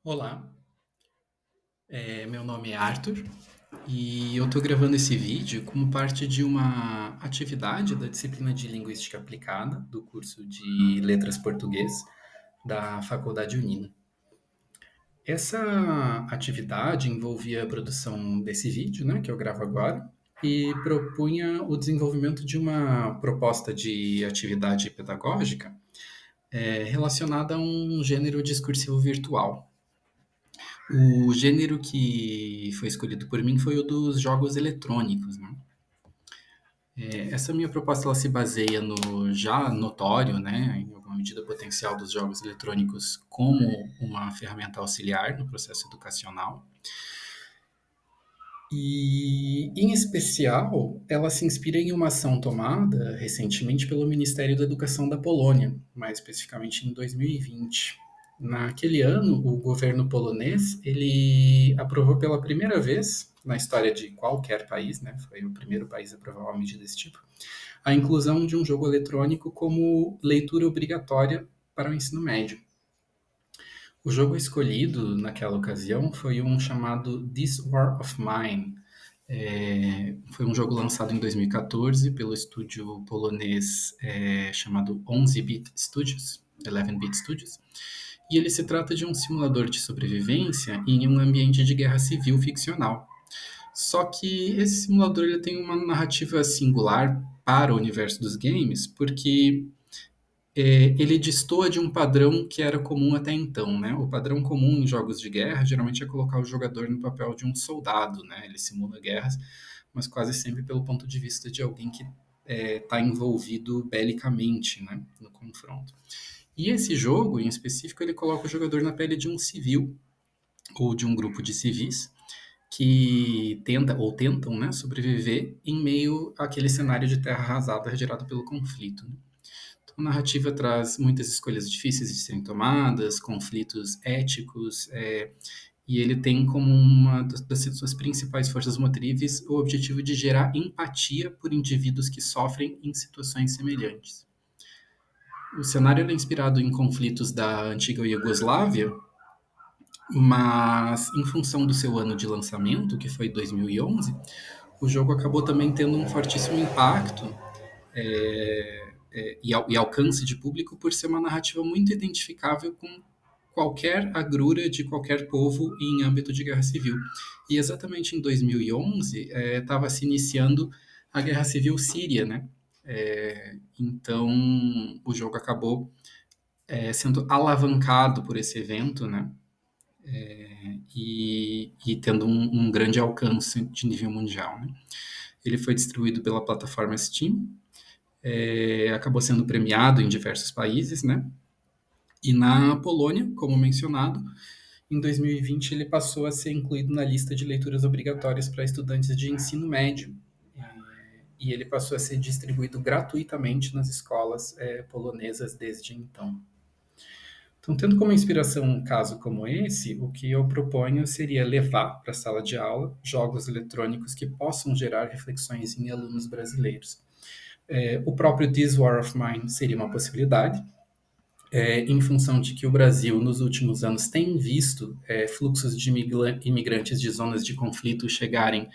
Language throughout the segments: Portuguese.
Olá, meu nome é Arthur e eu estou gravando esse vídeo como parte de uma atividade da disciplina de Linguística Aplicada do curso de Letras Português da Faculdade Unina. Essa atividade envolvia a produção desse vídeo, né, que eu gravo agora, e propunha o desenvolvimento de uma proposta de atividade pedagógica relacionada a um gênero discursivo virtual. O gênero que foi escolhido por mim foi o dos jogos eletrônicos, né? Essa minha proposta ela se baseia no já notório, né, em alguma medida potencial dos jogos eletrônicos como uma ferramenta auxiliar no processo educacional. E, em especial, ela se inspira em uma ação tomada recentemente pelo Ministério da Educação da Polônia, mais especificamente em 2020. Naquele ano, o governo polonês ele aprovou pela primeira vez na história de qualquer país, né, foi o primeiro país a aprovar uma medida desse tipo, a inclusão de um jogo eletrônico como leitura obrigatória para o ensino médio. O jogo escolhido naquela ocasião foi um chamado This War of Mine. Foi um jogo lançado em 2014 pelo estúdio polonês chamado 11-Bit Studios, 11-Bit Studios, e ele se trata de um simulador de sobrevivência em um ambiente de guerra civil ficcional. Só que esse simulador ele tem uma narrativa singular para o universo dos games, porque ele destoa de um padrão que era comum até então, né? O padrão comum em jogos de guerra geralmente é colocar o jogador no papel de um soldado, né? Ele simula guerras, mas quase sempre pelo ponto de vista de alguém que está envolvido belicamente, né, no confronto. E esse jogo, em específico, ele coloca o jogador na pele de um civil ou de um grupo de civis que tenta ou tentam, né, sobreviver em meio àquele cenário de terra arrasada gerado pelo conflito, né? A narrativa traz muitas escolhas difíceis de serem tomadas, conflitos éticos, e ele tem como uma das suas principais forças motrizes o objetivo de gerar empatia por indivíduos que sofrem em situações semelhantes. O cenário é inspirado em conflitos da antiga Iugoslávia, mas em função do seu ano de lançamento, que foi 2011, o jogo acabou também tendo um fortíssimo impacto e alcance de público por ser uma narrativa muito identificável com qualquer agrura de qualquer povo em âmbito de guerra civil. E exatamente em 2011 estava se iniciando a guerra civil síria, né? Então o jogo acabou sendo alavancado por esse evento, né? E tendo um grande alcance de nível mundial, né? Ele foi distribuído pela plataforma Steam, acabou sendo premiado em diversos países, né? E na Polônia, como mencionado, em 2020 ele passou a ser incluído na lista de leituras obrigatórias para estudantes de ensino médio. E ele passou a ser distribuído gratuitamente nas escolas polonesas desde então. Então, tendo como inspiração um caso como esse, o que eu proponho seria levar para a sala de aula jogos eletrônicos que possam gerar reflexões em alunos brasileiros. O próprio This War of Mine seria uma possibilidade, em função de que o Brasil, nos últimos anos, tem visto fluxos de imigrantes de zonas de conflito chegarem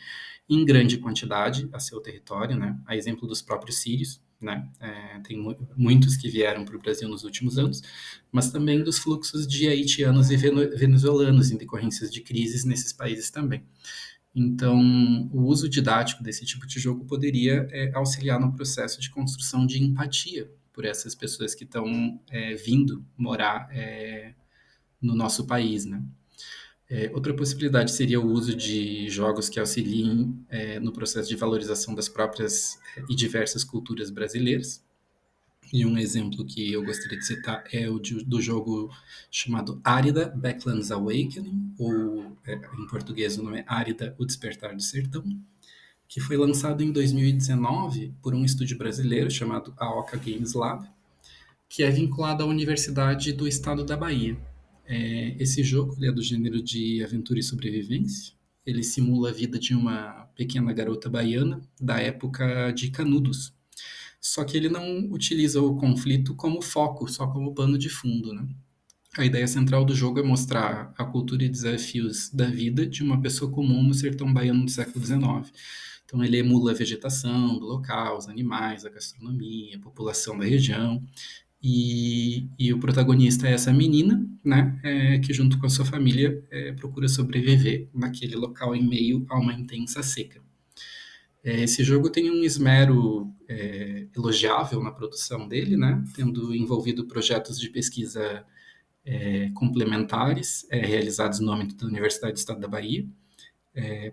em grande quantidade a seu território, né? A exemplo dos próprios sírios, né? Tem muitos que vieram para o Brasil nos últimos anos, mas também dos fluxos de haitianos e venezuelanos em decorrências de crises nesses países também. Então, o uso didático desse tipo de jogo poderia auxiliar no processo de construção de empatia por essas pessoas que estão vindo morar no nosso país, né? Outra possibilidade seria o uso de jogos que auxiliem no processo de valorização das próprias e diversas culturas brasileiras. E um exemplo que eu gostaria de citar é do jogo chamado Árida Backlands Awakening, ou em português o nome é Árida, O Despertar do Sertão, que foi lançado em 2019 por um estúdio brasileiro chamado Aoka Games Lab, que é vinculado à Universidade do Estado da Bahia. Esse jogo ele é do gênero de aventura e sobrevivência. Ele simula a vida de uma pequena garota baiana da época de Canudos. Só que ele não utiliza o conflito como foco, só como pano de fundo, né? A ideia central do jogo é mostrar a cultura e desafios da vida de uma pessoa comum no sertão baiano do século XIX. Então ele emula a vegetação do local, os animais, a gastronomia, a população da região. E o protagonista é essa menina, né, que junto com a sua família procura sobreviver naquele local em meio a uma intensa seca. Esse jogo tem um esmero elogiável na produção dele, né, tendo envolvido projetos de pesquisa complementares realizados no âmbito da Universidade do Estado da Bahia,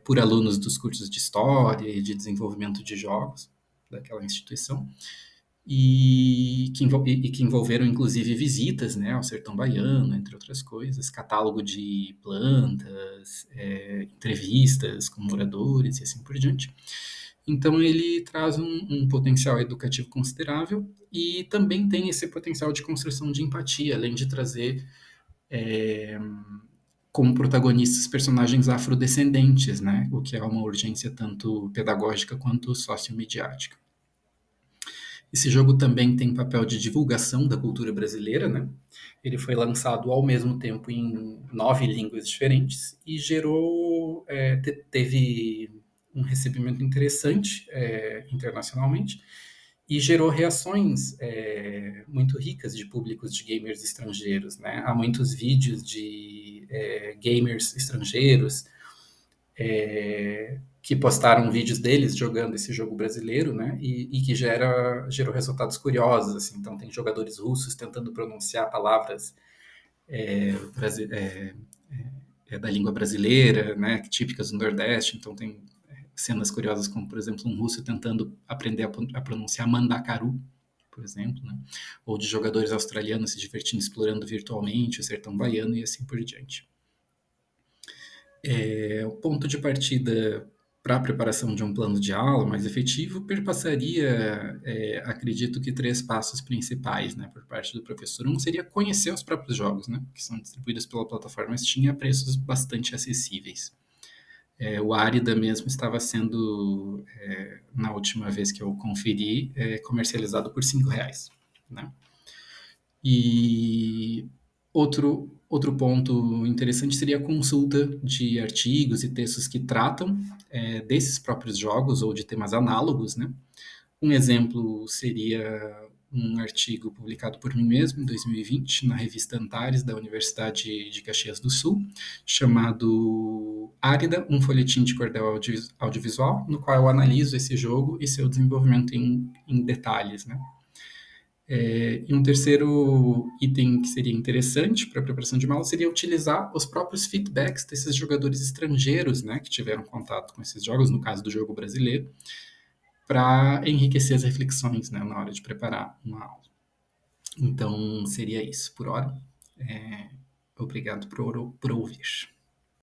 por alunos dos cursos de História e de Desenvolvimento de Jogos daquela instituição, e que envolveram inclusive visitas, né, ao sertão baiano, entre outras coisas, catálogo de plantas, entrevistas com moradores e assim por diante. Então ele traz um potencial educativo considerável e também tem esse potencial de construção de empatia, além de trazer como protagonistas personagens afrodescendentes, né? O que é uma urgência tanto pedagógica quanto sociomediática. Esse jogo também tem papel de divulgação da cultura brasileira, né? Ele foi lançado ao mesmo tempo em 9 línguas diferentes e teve um recebimento interessante internacionalmente e gerou reações muito ricas de públicos de gamers estrangeiros, né? Há muitos vídeos de gamers estrangeiros que postaram vídeos deles jogando esse jogo brasileiro, né? E que gerou resultados curiosos, assim. Então tem jogadores russos tentando pronunciar palavras brasi- é, da língua brasileira, né? Típicas do Nordeste. Então tem cenas curiosas como, por exemplo, um russo tentando aprender a pronunciar mandacaru, por exemplo, né? Ou de jogadores australianos se divertindo explorando virtualmente o sertão baiano e assim por diante. O ponto de partida para a preparação de um plano de aula mais efetivo perpassaria, acredito que 3 passos principais, né, por parte do professor. Um seria conhecer os próprios jogos, né, que são distribuídos pela plataforma Steam a preços bastante acessíveis. O Árida mesmo estava sendo, na última vez que eu conferi, comercializado por R$ 5, né? E outro ponto interessante seria a consulta de artigos e textos que tratam desses próprios jogos ou de temas análogos, né? Um exemplo seria um artigo publicado por mim mesmo em 2020 na revista Antares da Universidade de Caxias do Sul, chamado Árida, um folhetim de cordel audiovisual, no qual eu analiso esse jogo e seu desenvolvimento em detalhes, né? E um terceiro item que seria interessante para a preparação de uma aula seria utilizar os próprios feedbacks desses jogadores estrangeiros, né, que tiveram contato com esses jogos, no caso do jogo brasileiro, para enriquecer as reflexões, né, na hora de preparar uma aula. Então, seria isso por hora. Obrigado por ouvir.